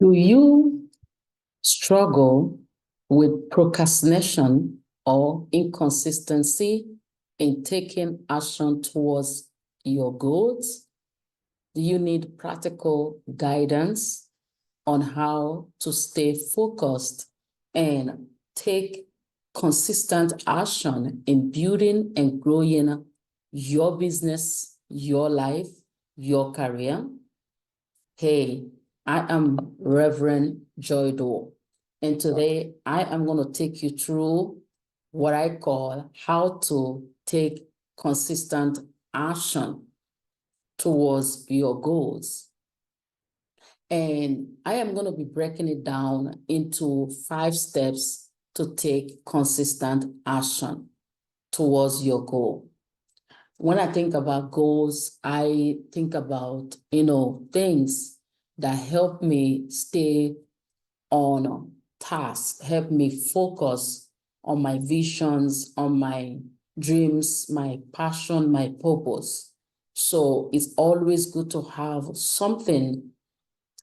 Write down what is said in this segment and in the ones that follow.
Do you struggle with procrastination or inconsistency in taking action towards your goals? Do you need practical guidance on how to stay focused and take consistent action in building and growing your business, your life, your career? Hey, I am Reverend Joy Doe, and today I am going to take you through what I call how to take consistent action towards your goals. And I am going to be breaking it down into 5 steps to take consistent action towards your goal. When I think about goals, I think about, things that help me stay on task, help me focus on my visions, on my dreams, my passion, my purpose. So it's always good to have something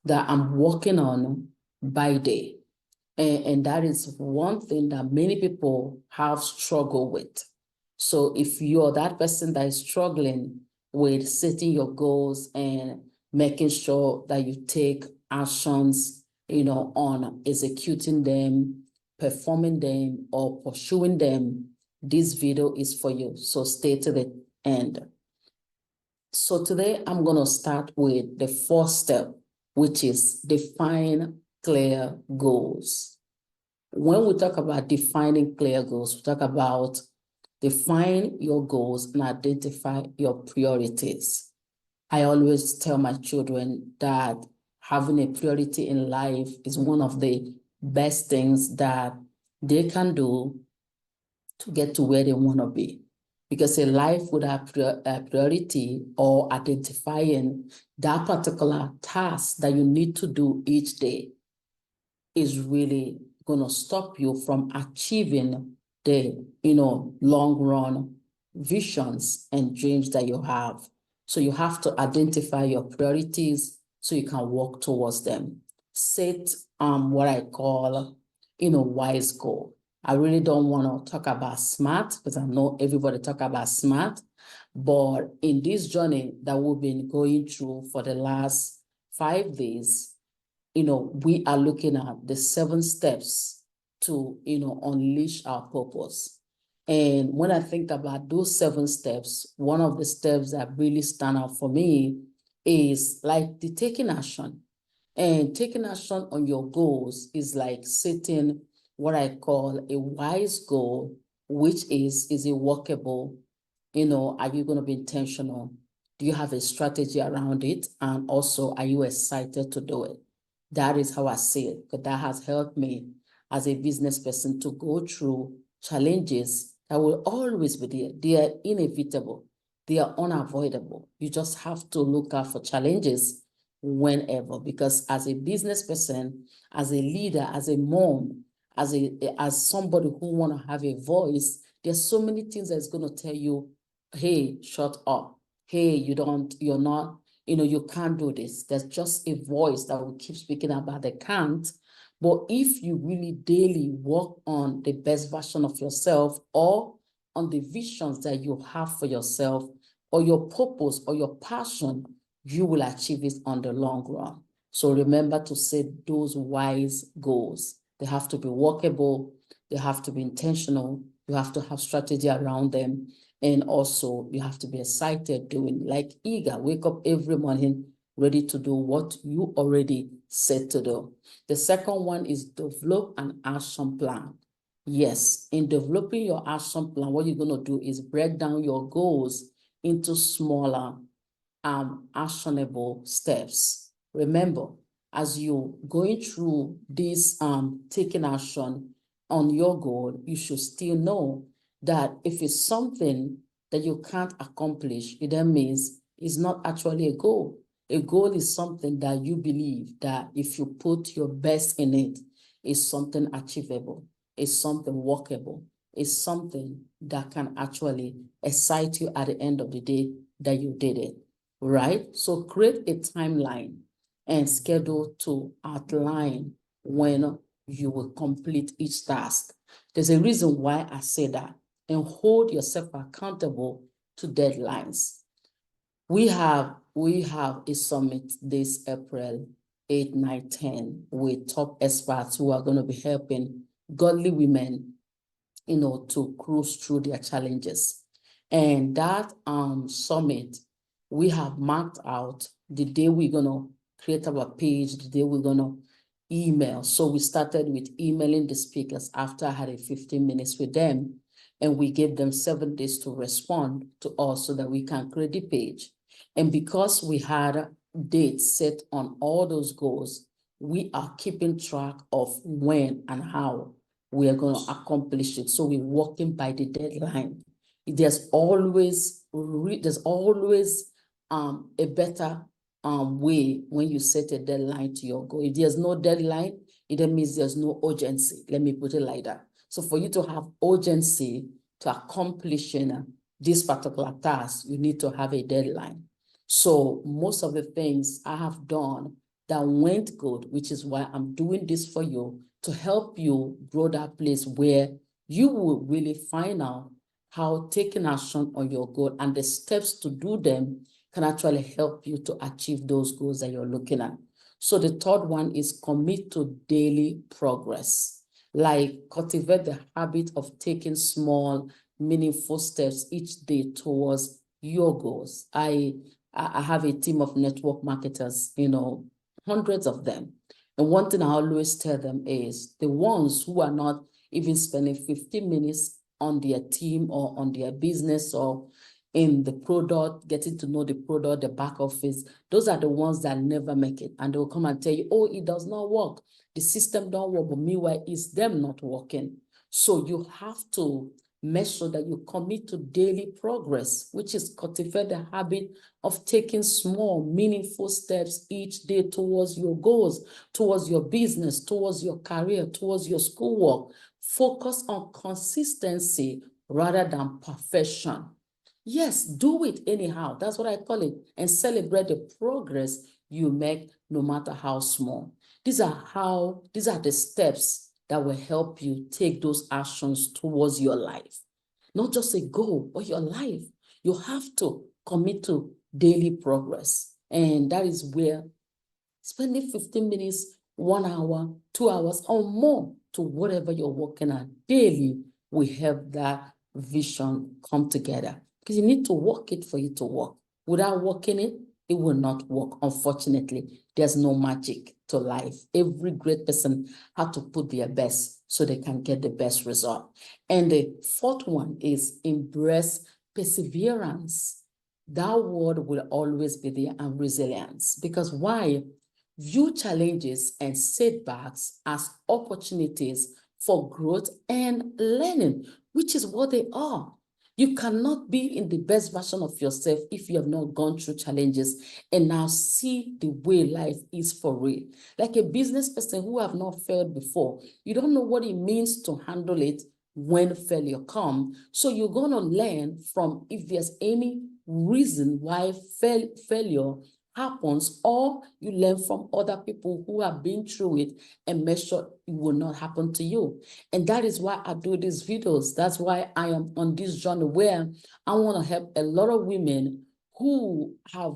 that I'm working on by day. And that is one thing that many people have struggled with. So if you're that person that is struggling with setting your goals and making sure that you take actions, on executing them, performing them, or pursuing them, this video is for you. So stay to the end. So today I'm going to start with the 4th step, which is define clear goals. When we talk about defining clear goals, we talk about define your goals and identify your priorities. I always tell my children that having a priority in life is one of the best things that they can do to get to where they want to be. Because a life without a priority or identifying that particular task that you need to do each day is really going to stop you from achieving the, long run visions and dreams that you have. So you have to identify your priorities so you can work towards them. Set what I call, wise goal. I really don't want to talk about SMART because I know everybody talk about SMART, but in this journey that we've been going through for the last 5 days, we are looking at the 7 steps to, unleash our purpose. And when I think about those 7 steps, one of the steps that really stand out for me is like the taking action. And taking action on your goals is like setting what I call a wise goal, which is it workable? Are you going to be intentional? Do you have a strategy around it? And also, are you excited to do it? That is how I see it, because that has helped me as a business person to go through challenges that will always be there. They are inevitable. They are unavoidable. You just have to look out for challenges whenever, because as a business person, as a leader, as a mom, as somebody who want to have a voice, there's so many things that's going to tell you, hey, shut up. Hey, you're not, you can't do this. There's just a voice that will keep speaking about the can't. But if you really daily work on the best version of yourself, or on the visions that you have for yourself, or your purpose or your passion, you will achieve it on the long run. So remember to set those wise goals. They have to be workable. They have to be intentional. You have to have strategy around them. And also you have to be excited doing, like eager, wake up every morning ready to do what you already said to do. The second one is develop an action plan. Yes, in developing your action plan, what you're going to do is break down your goals into smaller actionable steps. Remember, as you're going through this taking action on your goal, you should still know that if it's something that you can't accomplish, it then means it's not actually a goal. A goal is something that you believe that if you put your best in it, it's something achievable, it's something workable, it's something that can actually excite you at the end of the day that you did it, right? So create a timeline. and schedule to outline when you will complete each task. There's a reason why I say that, and hold yourself accountable to deadlines. We have a summit this April 8, 9, 10 with top experts who are going to be helping godly women, to cruise through their challenges. And that summit, we have marked out the day we're going to create our page, the day we're going to email. So we started with emailing the speakers after I had a 15 minutes with them, and we gave them 7 days to respond to us so that we can create the page. And because we had dates set on all those goals, we are keeping track of when and how we are going to accomplish it. So we're working by the deadline. There's always a better way when you set a deadline to your goal. If there's no deadline, it means there's no urgency. Let me put it like that. So for you to have urgency to accomplishing this particular task, you need to have a deadline. So most of the things I have done that went good, which is why I'm doing this for you, to help you grow that place where you will really find out how taking action on your goal and the steps to do them can actually help you to achieve those goals that you're looking at. So the third one is commit to daily progress. Like cultivate the habit of taking small, meaningful steps each day towards your goals. I have a team of network marketers, hundreds of them. And one thing I always tell them is the ones who are not even spending 15 minutes on their team or on their business or in the product, getting to know the product, the back office, those are the ones that never make it. And they'll come and tell you, oh, it does not work. The system don't work, but meanwhile, it's them not working. So you have to make sure that you commit to daily progress, which is cultivate the habit of taking small, meaningful steps each day towards your goals, towards your business, towards your career, towards your schoolwork. Focus on consistency rather than perfection. Yes, do it anyhow. That's what I call it. And celebrate the progress you make, no matter how small. These are the steps that will help you take those actions towards your life. Not just a goal, but your life. You have to commit to daily progress. And that is where spending 15 minutes, 1 hour, 2 hours, or more to whatever you're working on daily will help that vision come together. Because you need to work it for you to work. Without working it, it will not work. Unfortunately, there's no magic to life. Every great person had to put their best so they can get the best result. And the fourth one is embrace perseverance. That word will always be there, and resilience. Because why? View challenges and setbacks as opportunities for growth and learning, which is what they are. You cannot be in the best version of yourself if you have not gone through challenges and now see the way life is for real. Like a business person who have not failed before, you don't know what it means to handle it when failure comes. So you're going to learn from if there's any reason why failure happens, or you learn from other people who have been through it and make sure it will not happen to you. And that is why I do these videos. That's why I am on this journey where I want to help a lot of women who have,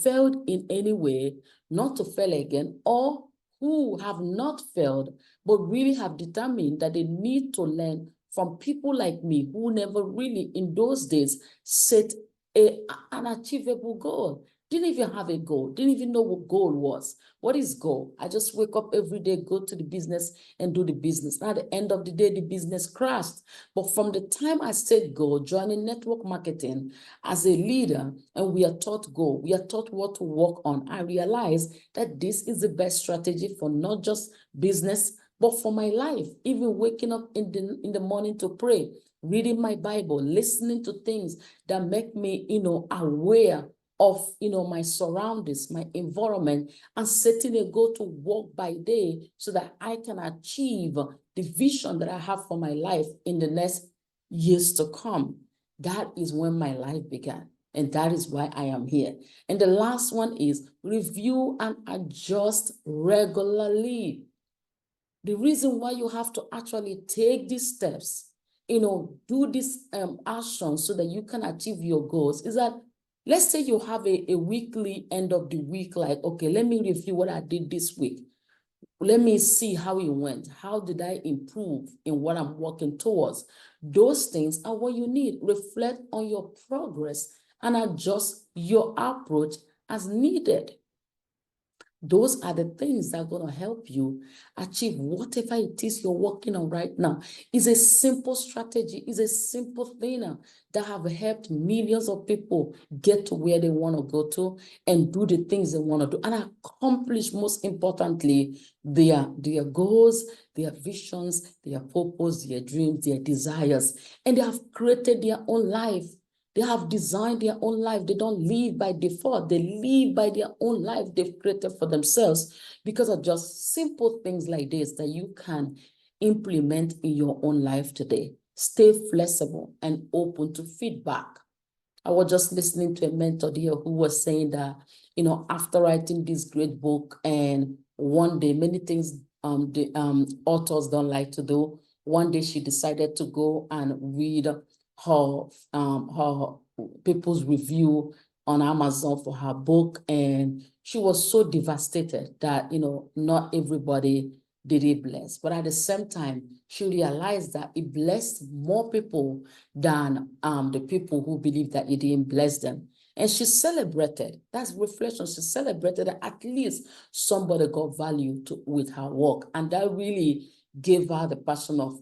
failed in any way, not to fail again, or who have not failed, but really have determined that they need to learn from people like me who never really in those days set an achievable goal. Didn't even have a goal, didn't even know what goal was. What is goal? I just wake up every day, go to the business and do the business. At the end of the day, the business crashed. But from the time I set goal, joining network marketing as a leader, and we are taught goal, we are taught what to work on, I realized that this is the best strategy for not just business, but for my life. Even waking up in the morning to pray, reading my Bible, listening to things that make me, aware of, my surroundings, my environment, and setting a goal to walk by day so that I can achieve the vision that I have for my life in the next years to come. That is when my life began. And that is why I am here. And the last one is review and adjust regularly. The reason why you have to actually take these steps, do this action so that you can achieve your goals is that, let's say you have a weekly end of the week, like, okay, let me review what I did this week. Let me see how it went. How did I improve in what I'm working towards? Those things are what you need. Reflect on your progress and adjust your approach as needed. Those are the things that are going to help you achieve whatever it is you're working on right now. It's a simple strategy. It's a simple thing that have helped millions of people get to where they want to go to and do the things they want to do and accomplish, most importantly, their goals, their visions, their purpose, their dreams, their desires. And they have created their own life. They have designed their own life. They don't live by default. They live by their own life they've created for themselves because of just simple things like this that you can implement in your own life today. Stay flexible and open to feedback. I was just listening to a mentor here who was saying that, after writing this great book, and one day, many things the authors don't like to do. One day she decided to go and read her people's review on Amazon for her book, and she was so devastated that not everybody did it bless, but at the same time she realized that it blessed more people than the people who believed that it didn't bless them. And she celebrated. That's reflection. She celebrated that at least somebody got value with her work, and that really gave her the passion of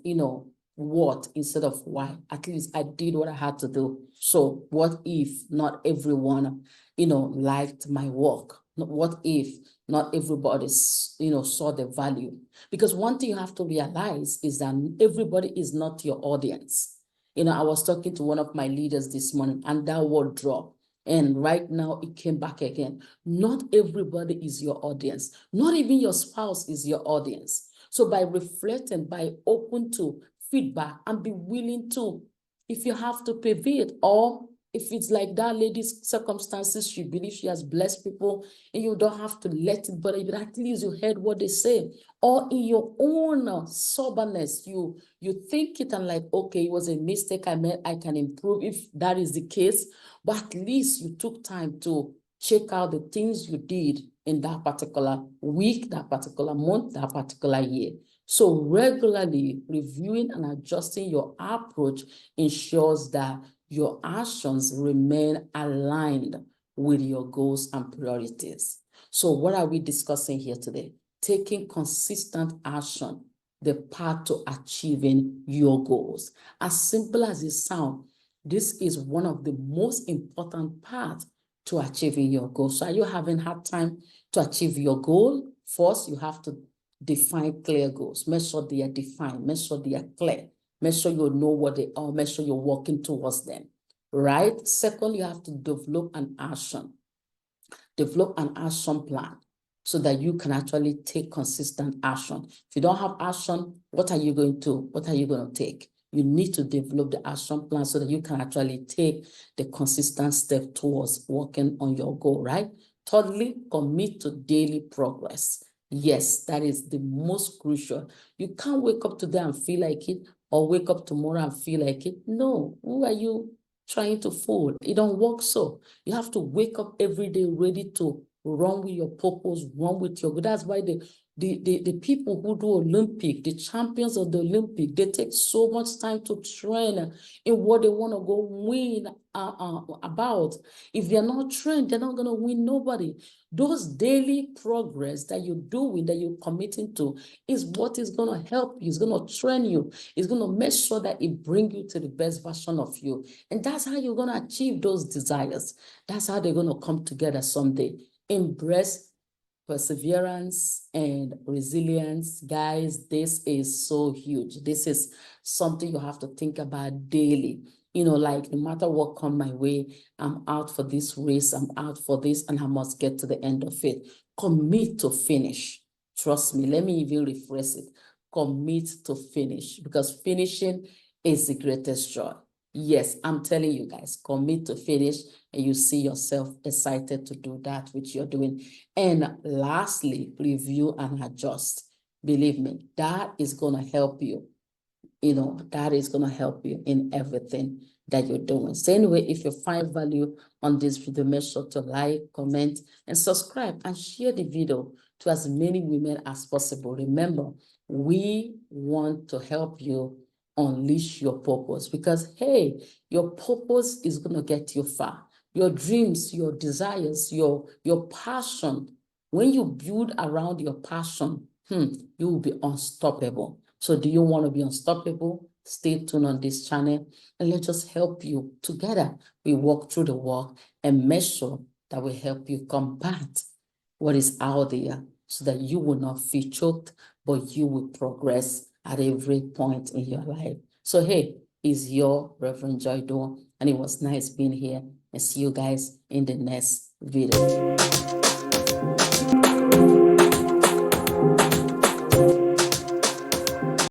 what instead of why. At least I did what I had to do. So what if not everyone liked my work? What if not everybody saw the value? Because one thing you have to realize is that everybody is not your audience. I was talking to one of my leaders this morning, and that word dropped. And right now it came back again. Not everybody is your audience. Not even your spouse is your audience. So by reflecting, by open to feedback, and be willing to, if you have to pivot, or if it's like that lady's circumstances, she believes she has blessed people and you don't have to let it, but at least you heard what they say. Or in your own soberness, you think it and like, okay, it was a mistake I made, I can improve if that is the case. But at least you took time to check out the things you did in that particular week, that particular month, that particular year. So regularly reviewing and adjusting your approach ensures that your actions remain aligned with your goals and priorities. So what are we discussing here today? Taking consistent action, the path to achieving your goals. As simple as it sounds, this is one of the most important parts to achieving your goals. So are you having hard time to achieve your goal? First, you have to define clear goals. Make sure they are defined. Make sure they are clear. Make sure you know what they are. Make sure you're working towards them, right? Second, you have to develop an action. Develop an action plan so that you can actually take consistent action. If you don't have action, what are you going to take? You need to develop the action plan so that you can actually take the consistent step towards working on your goal, right? Thirdly, commit to daily progress. Yes, that is the most crucial. You can't wake up today and feel like it, or wake up tomorrow and feel like it. No, who are you trying to fool? It don't work so. You have to wake up every day ready to run with your purpose, run with your goal. That's why the people who do Olympic, the champions of the Olympic, they take so much time to train in what they want to go win about. If they're not trained, they're not going to win nobody. Those daily progress that you're doing, that you're committing to, is what is going to help you. It's going to train you. It's going to make sure that it brings you to the best version of you. And that's how you're going to achieve those desires. That's how they're going to come together someday. Embrace perseverance and resilience. Guys, this is so huge. This is something you have to think about daily. Like, no matter what come my way, I'm out for this race, I'm out for this, and I must get to the end of it. Commit to finish. Trust me, let me even rephrase it. Commit to finish, because finishing is the greatest joy. Yes, I'm telling you guys, commit to finish and you see yourself excited to do that which you're doing. And lastly, review and adjust. Believe me, that is going to help you. That is going to help you in everything that you're doing. So anyway, if you find value on this video, make sure to like, comment, and subscribe, and share the video to as many women as possible. Remember, we want to help you unleash your purpose, because hey, your purpose is going to get you far. Your dreams, your desires, your passion, when you build around your passion, you will be unstoppable. So do you want to be unstoppable? Stay tuned on this channel and let's just help you together. We walk through the walk and make sure that we help you combat what is out there so that you will not feel choked, but you will progress at every point in your life. So hey, it's your Reverend Joy Doe, and it was nice being here, and see you guys in the next video.